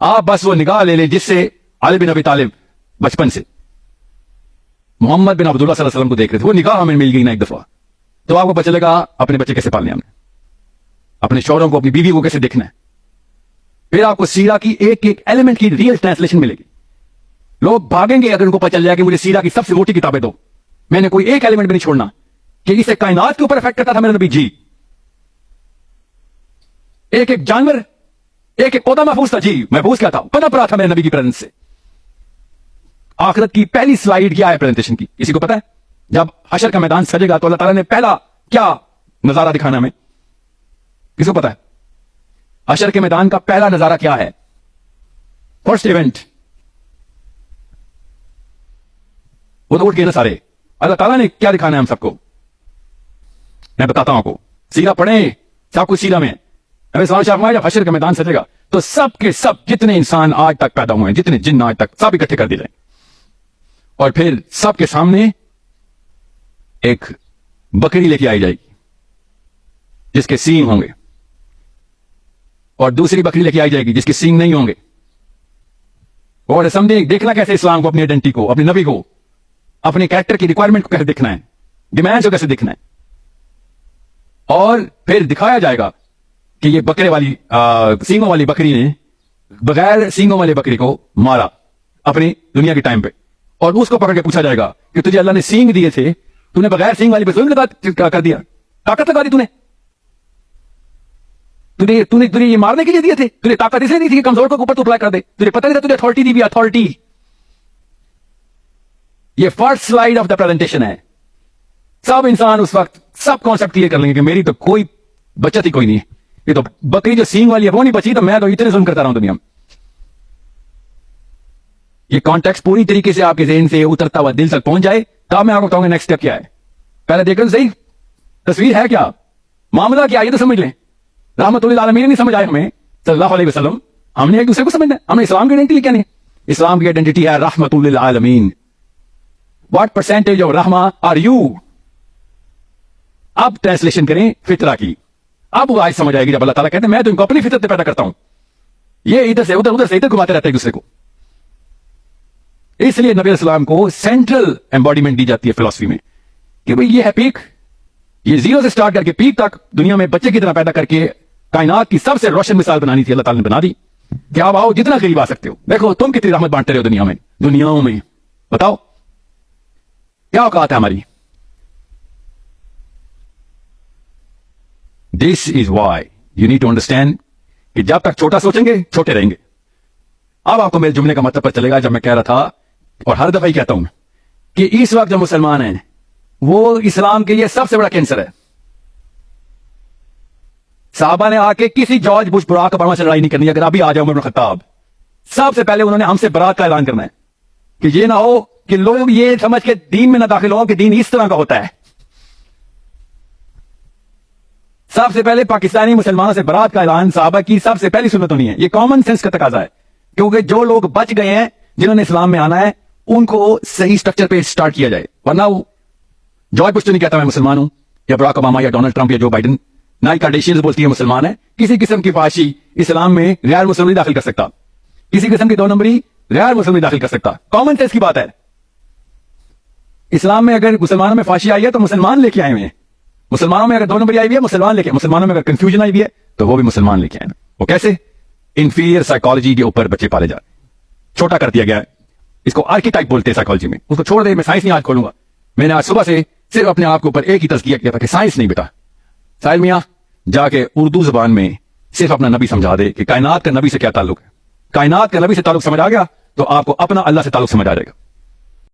آپ بس وہ نگاہ لے لیں جس سے علی بن ابی طالب بچپن سے محمد بن عبداللہ صلی اللہ علیہ وسلم کو دیکھ رہے تھے. وہ نگاہ ہمیں مل گئی نا ایک دفعہ, تو آپ کو پتہ چلے گا اپنے بچے کیسے پالنے, ہم نے اپنے شوہروں کو, اپنی بیوی کو کیسے دیکھنا ہے. پھر آپ کو سیرہ کی ایک ایک ایلیمنٹ کی ریئل ٹرانسلیشن ملے گی. لوگ بھاگیں گے اگر ان کو پتہ چل جائے کہ مجھے سیرہ کی سب سے موٹی کتابیں دو, میں نے کوئی ایک ایلیمنٹ بھی نہیں چھوڑنا کہ اسے کائنات کے اوپر افیکٹ کرتا تھا میرا نبی. جی ایک ایک جانور, ایک ایک پودا محفوظ تھا. جی محفوظ کیا تھا؟ پنپ رہا تھا میرے نبی کی پریزنس سے. آخرت کی پہلی سلائیڈ کیا ہے پریزنٹیشن کی, کسی کو پتا ہے؟ جب حشر کا میدان سجے گا تو اللہ تعالیٰ نے پہلا کیا نظارہ دکھانا ہمیں, کسی کو پتا ہے؟ حشر کے میدان کا پہلا نظارہ کیا ہے؟ فرسٹ ایونٹ, وہ تو اٹھ گئے نا سارے. اللہ تعالیٰ نے کیا دکھانا ہے ہم سب کو؟ میں بتاتا ہوں آپ کو. سیرہ پڑھیں, سب کچھ سیرہ میں. جب حشر کا میدان سجے گا تو سب کے سب جتنے انسان آج تک پیدا ہوئے ہیں, جتنے جن آج تک, سب اکٹھے کر دیے جائیں, اور پھر سب کے سامنے ایک بکری لے کے آئی جائے گی جس کے سینگ ہوں گے, اور دوسری بکری لے کے آئی جائے گی جس کے سینگ نہیں ہوں گے. اور سمجھے دیکھنا کیسے اسلام کو, اپنی آئیڈینٹی کو, اپنے نبی کو, اپنے کریکٹر کی ریکوائرمنٹ کو کیسے دیکھنا ہے, ڈیمانڈ کو کیسے دیکھنا ہے. اور پھر دکھایا جائے گا کہ یہ بکرے والی سینگوں والی بکری نے بغیر سینگوں والی بکری کو مارا اپنی دنیا کے ٹائم پہ, اور اس کو پکڑ کے پوچھا جائے گا کہ تجھے اللہ نے سینگ دیے تھے, تو نے بغیر سینگ والی پہ ظلم کر دیا, طاقت لگا دی تجھے یہ مارنے کے لیے دیے تھے, تجھے طاقت اس لیے دی تھی کہ کمزور کو اوپر تو اپلائی کر دے, تجھے پتہ نہیں تھا تجھے اتھارٹی دی بھی, اتھارٹی. یہ first slide of the presentation ہے. سب انسان اس وقت سب کانسیپٹ کلیئر کر لیں گے کہ میری تو کوئی بچت ہی کوئی نہیں ہے, یہ تو بکری جو سینگ والی ہے وہ نہیں بچی, تو میں تو اتنے ظلم کرتا رہا ہوں دنیا میں. یہ کانٹیکس پوری طریقے سے آپ کے ذہن سے اترتا ہوا دل تک پہنچ جائے تب میں آپ کو بتاؤں گا نیکسٹ اسٹیپ کیا ہے. پہلے دیکھ لیں صحیح تصویر ہے کیا, معاملہ کیا, یہ تو سمجھ لیں. رحمت للعالمین نہیں سمجھ آئے ہمیں صلی اللہ علیہ وسلم, ہم نے ایک دوسرے کو سمجھنا ہے. ہم نے اسلام کی آئیڈینٹی کیا نہیں, اسلام کی آئیڈینٹی ہے رحمت للعالمین. واٹ پرسنٹیج آف رحمہ آر یو؟ اب ٹرانسلیشن کریں فطرہ کی. اب وہ آج سمجھ آئے گی جب اللہ تعالیٰ کہتے ہیں میں تو ان کو اپنی فطرت پہ پیدا کرتا ہوں, یہ ادھر سے ادھر سے ادھر گھماتے رہتے ہیں ایک دوسرے کو. اس لیے نبی علیہ السلام کو سینٹرل ایمباڈیمنٹ دی جاتی ہے فلسفی میں کہ بھئی یہ ہے پیک, یہ زیرو سے سٹارٹ کر کے پیک تک دنیا میں بچے کی طرح پیدا کر کے کائنات کی سب سے روشن مثال بنانی تھی. اللہ تعالیٰ نے بنا دی کہ آپ آؤ جتنا قریب آ سکتے ہو. دیکھو تم کتنی رحمت بانٹتے رہے ہو دنیاؤں میں, بتاؤ کیا اوقات ہے ہماری. This is why you need to understand کہ جب تک چھوٹا سوچیں گے چھوٹے رہیں گے. اب آپ کو میرے جملے کا مطلب پتہ چلے گا. جب میں کہہ رہا تھا, اور ہر دفعہ ہی کہتا ہوں, کہ اس وقت جو مسلمان ہیں وہ اسلام کے لیے سب سے بڑا کینسر ہے. صحابہ نے آ کے کسی جارج بش براک اوباما سے لڑائی نہیں کرنی. اگر ابھی آ جائے عمر بن خطاب, سب سے پہلے انہوں نے ہم سے برات کا اعلان کرنا ہے کہ یہ نہ ہو کہ لوگ یہ سمجھ کے دین میں نہ داخل ہو کہ دین اس طرح کا ہوتا ہے. سب سے پہلے پاکستانی مسلمانوں سے برات کا اعلان صحابہ کی سب سے پہلی سنت ہونی ہے. یہ کامن سینس کا تقاضا ہے, کیونکہ جو لوگ بچ گئے ہیں جنہوں نے اسلام میں آنا ہے ان کو صحیح سٹرکچر پہ سٹارٹ کیا جائے. ورنہ جارج بش تو نہیں کہتا میں مسلمان ہوں, یا براک اوباما یا ڈونلڈ ٹرمپ یا جو بائیڈن, نہ کارڈیشینز بولتی ہے مسلمان ہے. کسی قسم کی فحاشی اسلام میں غیر مسلم نہیں داخل کر سکتا, کسی قسم کی دو نمبری غیر مسلم نہیں داخل کر سکتا. کامن سینس کی بات ہے. اسلام میں اگر مسلمانوں میں فحاشی آئی ہے تو مسلمان لے کے آئے ہوئے ہیں. مسلمانوں میں اگر دو نمبر آئی ہوئی ہے مسلمان لے کے, مسلمانوں میں اگر کنفیوژن آئی ہوئی ہے تو وہ بھی مسلمان لے کے آئے. وہ کیسے؟ انفیریئر سائیکالوجی کے اوپر بچے پالے جا رہے, چھوٹا کر دیا گیا ہے. اس کو آرکیٹائپ بولتے ہیں سائیکالوجی میں. اس کو چھوڑ دے, میں سائنس نہیں آج کھولوں گا. میں نے آج صبح سے صرف اپنے آپ کے اوپر ایک ہی تزکیہ کیا تھا کہ سائنس نہیں بیٹا. ساحل میاں جا کے اردو زبان میں صرف اپنا نبی سمجھا دے کہ کائنات کا نبی سے کیا تعلق ہے. کائنات کا نبی سے تعلق سمجھ آ گیا تو آپ کو اپنا اللہ سے تعلق سمجھ آ جائے گا.